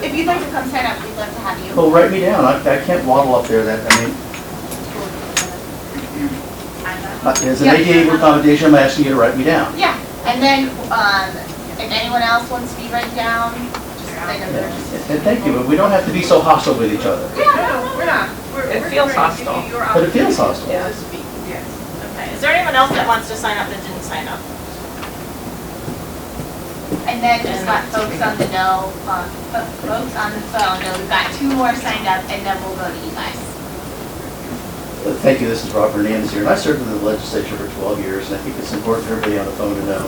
If you'd like to come sign up, we'd love to have you. Well, write me down. I can't waddle up there. As an ADA accommodation, I'm asking you to write me down. Yeah, and then if anyone else wants to be written down, just I know they're just. And thank you, but we don't have to be so hostile with each other. Yeah, We're not. It feels hostile. But it feels hostile. Yes. Okay, is there anyone else that wants to sign up that didn't sign up? and then just let folks on the know, folks on the phone know we've got 2 more signed up, and then we'll go to you guys. Thank you. This is Robert Hernandez here, and I served in the legislature for 12 years, and I think it's important for everybody on the phone to know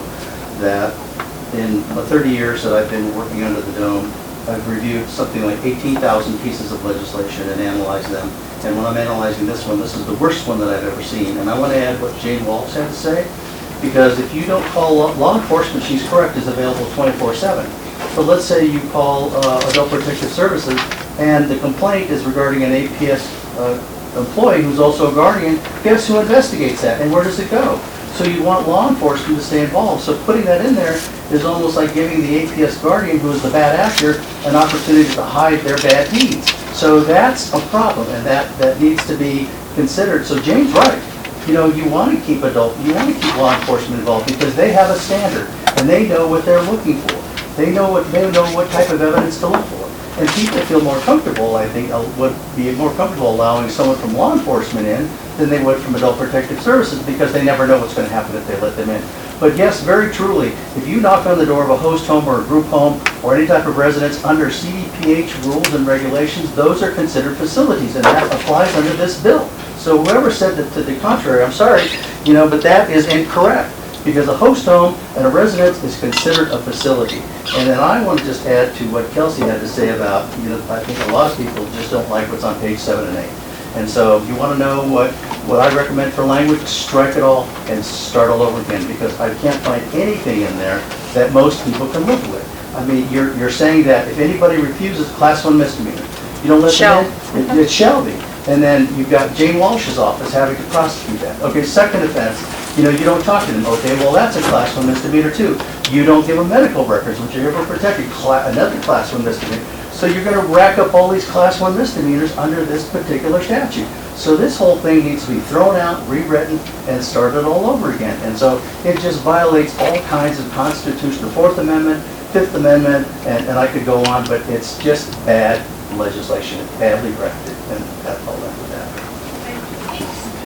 that in the 30 years that I've been working under the dome, I've reviewed something like 18,000 pieces of legislation and analyzed them. And when I'm analyzing this one, this is the worst one that I've ever seen. And I want to add what Jane Walsh had to say, because if you don't call law enforcement, she's correct, is available 24/7. But let's say you call Adult Protective Services, and the complaint is regarding an APS employee who's also a guardian. Guess who investigates that, and where does it go? So you want law enforcement to stay involved. So putting that in there is almost like giving the APS guardian, who is the bad actor, an opportunity to hide their bad deeds. So that's a problem, and that needs to be considered. So Jane's right. You know, you want to keep law enforcement involved because they have a standard, and they know what they're looking for. They know what type of evidence to look for. And people feel more comfortable, I think, would be more comfortable allowing someone from law enforcement in than they would from Adult Protective Services, because they never know what's going to happen if they let them in. But yes, very truly, if you knock on the door of a host home or a group home or any type of residence under CDPH rules and regulations, those are considered facilities, and that applies under this bill. So whoever said that to the contrary, I'm sorry, but that is incorrect, because a host home and a residence is considered a facility. And then I want to just add to what Kelsey had to say about, I think a lot of people just don't like what's on page 7 and 8. And so if you want to know what I recommend for language, strike it all and start all over again, because I can't find anything in there that most people can live with. I mean, you're saying that if anybody refuses, class 1 misdemeanor. You don't let them in, it shall be. And then you've got Jane Walsh's office having to prosecute that. Okay, second offense, you don't talk to them. Okay, well, that's a class 1 misdemeanor too. You don't give them medical records, which are here for protected, another class 1 misdemeanor. So you're going to rack up all these class 1 misdemeanors under this particular statute. So this whole thing needs to be thrown out, rewritten, and started all over again. And so it just violates all kinds of constitutional, 4th Amendment, 5th Amendment, and I could go on, but it's just bad legislation. It's badly drafted, and that's all that.